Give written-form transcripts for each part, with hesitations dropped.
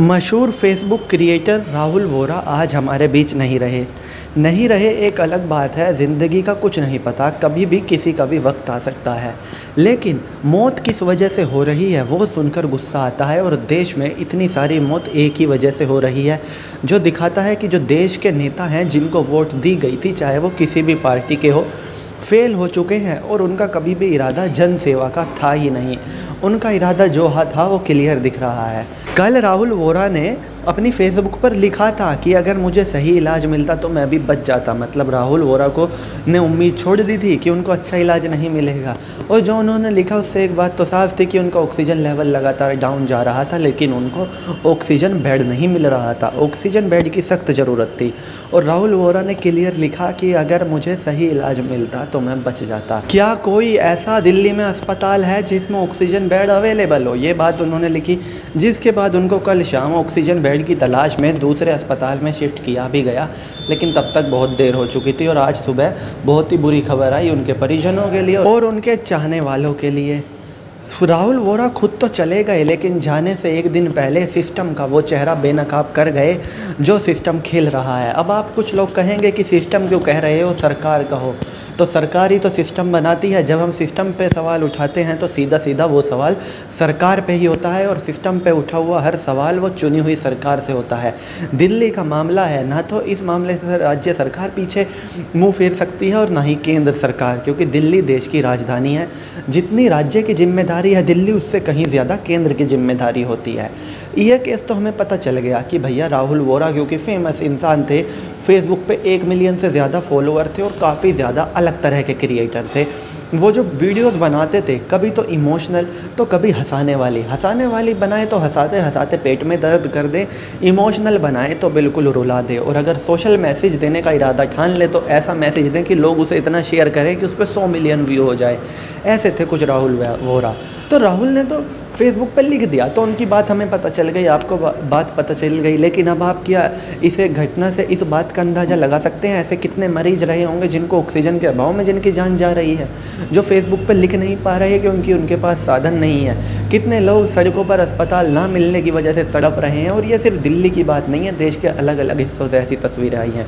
मशहूर Facebook creator Rahul Vora आज हमारे बीच नहीं रहे एक अलग बात है। ज़िंदगी का कुछ नहीं पता, कभी भी किसी का भी वक्त आ सकता है। लेकिन मौत किस वजह से हो रही है वो सुनकर गुस्सा आता है। और देश में इतनी सारी मौत एक ही वजह से हो रही है, जो दिखाता है कि जो देश के नेता हैं जिनको वोट दी गई थी, चाहे वो किसी भी पार्टी के हो, फेल हो चुके हैं। और उनका कभी भी इरादा जन सेवा का था ही नहीं। उनका इरादा जो था वो क्लियर दिख रहा है। कल राहुल वोरा ने अपनी फेसबुक पर लिखा था कि अगर मुझे सही इलाज मिलता तो मैं भी बच जाता। मतलब राहुल वोरा को ने उम्मीद छोड़ दी थी कि उनको अच्छा इलाज नहीं मिलेगा। और जो उन्होंने लिखा उससे एक बात तो साफ थी कि उनका ऑक्सीजन लेवल लगातार डाउन जा रहा था, लेकिन उनको ऑक्सीजन बेड नहीं मिल रहा था। ऑक्सीजन बेड की सख्त ज़रूरत थी। और राहुल वोरा ने क्लियर लिखा कि अगर मुझे सही इलाज मिलता तो मैं बच जाता। क्या कोई ऐसा दिल्ली में अस्पताल है जिसमें ऑक्सीजन बेड अवेलेबल हो? ये बात उन्होंने लिखी, जिसके बाद उनको कल शाम ऑक्सीजन बेड की तलाश में दूसरे अस्पताल में शिफ्ट किया भी गया, लेकिन तब तक बहुत देर हो चुकी थी। और आज सुबह बहुत ही बुरी खबर आई उनके परिजनों के लिए और उनके चाहने वालों के लिए। राहुल वोरा खुद तो चले गए, लेकिन जाने से एक दिन पहले सिस्टम का वो चेहरा बेनकाब कर गए जो सिस्टम खेल रहा है। अब आप कुछ लोग कहेंगे कि सिस्टम क्यों कह रहे हो, सरकार कहो। तो सरकार ही तो सिस्टम बनाती है। जब हम सिस्टम पे सवाल उठाते हैं तो सीधा सीधा वो सवाल सरकार पे ही होता है। और सिस्टम पे उठा हुआ हर सवाल वो चुनी हुई सरकार से होता है। दिल्ली का मामला है ना, तो इस मामले से राज्य सरकार पीछे मुंह फेर सकती है और ना ही केंद्र सरकार, क्योंकि दिल्ली देश की राजधानी है। जितनी राज्य की जिम्मेदारी है दिल्ली, उससे कहीं ज़्यादा केंद्र की जिम्मेदारी होती है। यह केस तो हमें पता चल गया कि भैया राहुल वोरा क्योंकि फेमस इंसान थे, फेसबुक पे 1 मिलियन से ज़्यादा फॉलोअर थे और काफ़ी ज़्यादा अलग तरह के क्रिएटर थे। वो जो वीडियोस बनाते थे, कभी तो इमोशनल तो कभी हंसाने वाली बनाए तो हंसाते हंसाते पेट में दर्द कर दे, इमोशनल बनाए तो बिल्कुल रुला दे। और अगर सोशल मैसेज देने का इरादा ठान ले तो ऐसा मैसेज दें कि लोग उसे इतना शेयर करें कि उस पर 100 मिलियन व्यू हो जाए। ऐसे थे कुछ राहुल वोरा। तो राहुल ने तो फेसबुक पर लिख दिया तो उनकी बात हमें पता चल गई, आपको बात पता चल गई। लेकिन अब आप क्या इसे घटना से इस बात का अंदाज़ा लगा सकते हैं? ऐसे कितने मरीज रहे होंगे जिनको ऑक्सीजन के अभाव में जिनकी जान जा रही है, जो फेसबुक पर लिख नहीं पा रहे क्योंकि उनके पास साधन नहीं है। कितने लोग सड़कों पर अस्पताल ना मिलने की वजह से तड़प रहे हैं। और ये सिर्फ दिल्ली की बात नहीं है, देश के अलग अलग हिस्सों से ऐसी तस्वीरें आई हैं।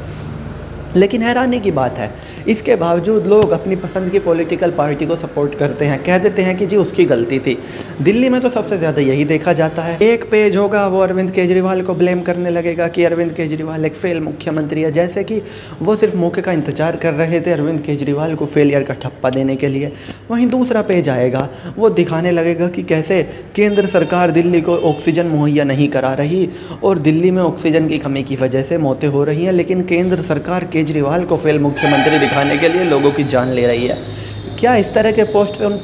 लेकिन हैरानी की बात है, इसके बावजूद लोग अपनी पसंद की पॉलिटिकल पार्टी को सपोर्ट करते हैं, कह देते हैं कि जी उसकी गलती थी। दिल्ली में तो सबसे ज़्यादा यही देखा जाता है। एक पेज होगा वो अरविंद केजरीवाल को ब्लेम करने लगेगा कि अरविंद केजरीवाल एक फेल मुख्यमंत्री है, जैसे कि वो सिर्फ मौके का इंतजार कर रहे थे अरविंद केजरीवाल को फेलियर का ठप्पा देने के लिए। वहीं दूसरा पेज आएगा, वो दिखाने लगेगा कि कैसे केंद्र सरकार दिल्ली को ऑक्सीजन मुहैया नहीं करा रही और दिल्ली में ऑक्सीजन की कमी की वजह से मौतें हो रही हैं, लेकिन केंद्र सरकार केजरीवाल को फेल मुख्यमंत्री दिखाने के लिए लोगों की जान ले रही है। क्या इस तरह के पोस्ट से उन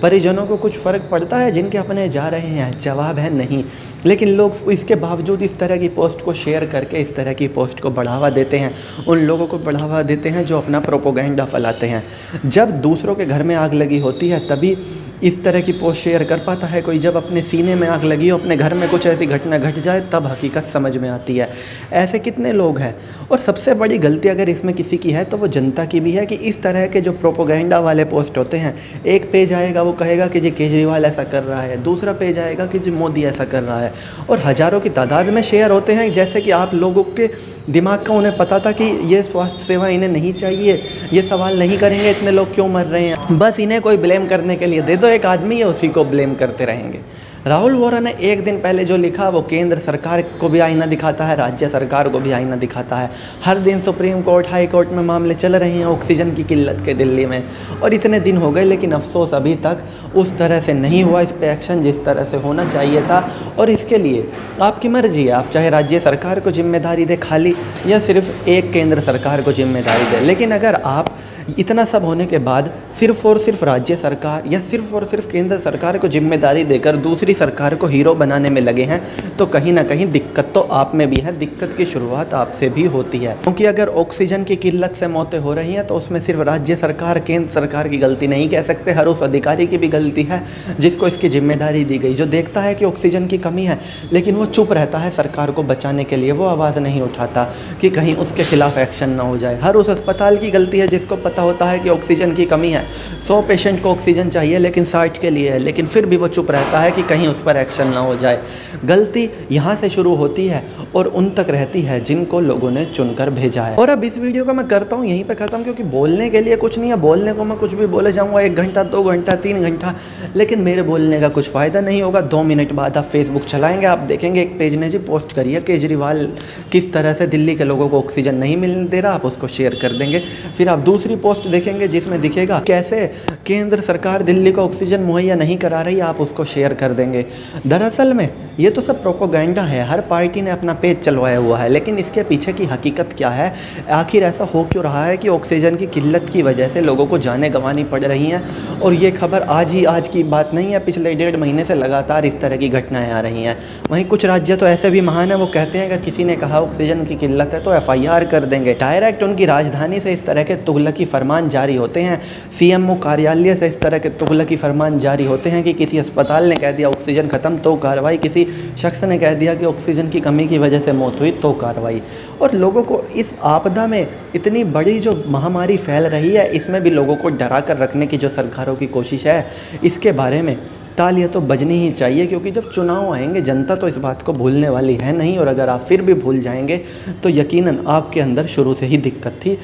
परिजनों को कुछ फ़र्क पड़ता है जिनके अपने जा रहे हैं? जवाब है नहीं। लेकिन लोग इसके बावजूद इस तरह की पोस्ट को शेयर करके इस तरह की पोस्ट को बढ़ावा देते हैं, उन लोगों को बढ़ावा देते हैं जो अपना प्रोपोगेंडा फैलाते हैं। जब दूसरों के घर में आग लगी होती है तभी इस तरह की पोस्ट शेयर कर पाता है कोई। जब अपने सीने में आग लगी हो, अपने घर में कुछ ऐसी घटना घट जाए, तब हकीकत समझ में आती है। ऐसे कितने लोग हैं। और सबसे बड़ी गलती अगर इसमें किसी की है तो वो जनता की भी है कि इस तरह के जो प्रोपोगेंडा वाले पोस्ट होते हैं, एक पेज आएगा वो कहेगा कि जी केजरीवाल ऐसा कर रहा है, दूसरा पेज आएगा कि जी मोदी ऐसा कर रहा है, और हज़ारों की तादाद में शेयर होते हैं। जैसे कि आप लोगों के दिमाग का उन्हें पता था कि ये स्वास्थ्य सेवा इन्हें नहीं चाहिए, ये सवाल नहीं करेंगे इतने लोग क्यों मर रहे हैं, बस इन्हें कोई ब्लेम करने के लिए दे दो एक आदमी है, उसी को ब्लेम करते रहेंगे। राहुल वोरा ने एक दिन पहले जो लिखा वो केंद्र सरकार को भी आईना दिखाता है, राज्य सरकार को भी आईना दिखाता है। हर दिन सुप्रीम कोर्ट, हाई कोर्ट में मामले चल रहे हैं ऑक्सीजन की किल्लत के दिल्ली में, और इतने दिन हो गए, लेकिन अफसोस अभी तक उस तरह से नहीं हुआ इस पे एक्शन जिस तरह से होना चाहिए था। और इसके लिए आपकी मर्जी है, आप चाहे राज्य सरकार को जिम्मेदारी दे खाली, या सिर्फ एक केंद्र सरकार को जिम्मेदारी दे। लेकिन अगर आप इतना सब होने के बाद सिर्फ और सिर्फ राज्य सरकार या सिर्फ और सिर्फ केंद्र सरकार को जिम्मेदारी देकर दूसरी सरकार को हीरो बनाने में लगे हैं, तो कहीं ना कहीं दिक्कत तो आप में भी है। दिक्कत की शुरुआत आपसे भी होती है, क्योंकि अगर ऑक्सीजन की किल्लत से मौतें हो रही हैं तो उसमें सिर्फ राज्य सरकार, केंद्र सरकार की गलती नहीं कह सकते, हर उस अधिकारी की भी गलती है जिसको इसकी जिम्मेदारी दी गई, जो देखता है कि ऑक्सीजन की कमी है लेकिन वो चुप रहता है सरकार को बचाने के लिए, वो आवाज़ नहीं उठाता कि कहीं उसके खिलाफ एक्शन ना हो जाए। हर उस अस्पताल की गलती है जिसको पता होता है कि ऑक्सीजन की कमी है, 100 पेशेंट को ऑक्सीजन चाहिए लेकिन 60 के लिए है, लेकिन फिर भी वो चुप रहता है कि कहीं उस पर एक्शन ना हो जाए। गलती यहाँ से शुरू होती है और उन तक रहती है जिनको लोगों ने चुनकर भेजा है। और अब इस वीडियो को मैं करता हूँ यहीं पे ख़त्म, क्योंकि बोलने के लिए कुछ नहीं है। बोलने को मैं कुछ भी बोले जाऊँगा 1 घंटा 2 घंटा 3 घंटा, लेकिन मेरे बोलने का कुछ फ़ायदा नहीं होगा। 2 मिनट बाद आप फेसबुक चलाएंगे, आप देखेंगे एक पेज ने जी पोस्ट करी है केजरीवाल किस तरह से दिल्ली के लोगों को ऑक्सीजन नहीं मिलने दे रहा, आप उसको शेयर कर देंगे। फिर आप दूसरी पोस्ट देखेंगे जिसमें दिखेगा कैसे केंद्र सरकार दिल्ली को ऑक्सीजन मुहैया नहीं करा रही, आप उसको शेयर कर देंगे। दरअसल में ये तो सब प्रोपोगेंडा है, हर पार्टी ने अपना पेज चलवाया हुआ है, लेकिन इसके पीछे की हकीकत क्या है? आखिर ऐसा हो क्यों रहा है कि ऑक्सीजन की किल्लत की वजह से लोगों को जानें गंवानी पड़ रही हैं? और ये खबर आज की बात नहीं है, पिछले 1.5 महीने से लगातार इस तरह की घटनाएं आ रही हैं। वहीं कुछ राज्य तो ऐसे भी महान हैं, वो कहते हैं अगर किसी ने कहा ऑक्सीजन की किल्लत है तो FIR कर देंगे। डायरेक्ट उनकी राजधानी से इस तरह के तुगलकी फरमान जारी होते हैं, CMO कार्यालय से इस तरह के तुगलकी फरमान जारी होते हैं कि किसी अस्पताल ने कह दिया ऑक्सीजन ख़त्म तो कार्रवाई, किसी शख्स ने कह दिया कि ऑक्सीजन की कमी की वजह से मौत हुई तो कार्रवाई। और लोगों को इस आपदा में इतनी बड़ी जो महामारी फैल रही है, इसमें भी लोगों को डरा कर रखने की जो सरकारों की कोशिश है, इसके बारे में तालियां तो बजनी ही चाहिए, क्योंकि जब चुनाव आएंगे जनता तो इस बात को भूलने वाली है नहीं। और अगर आप फिर भी भूल जाएंगे तो यकीनन आपके अंदर शुरू से ही दिक्कत थी।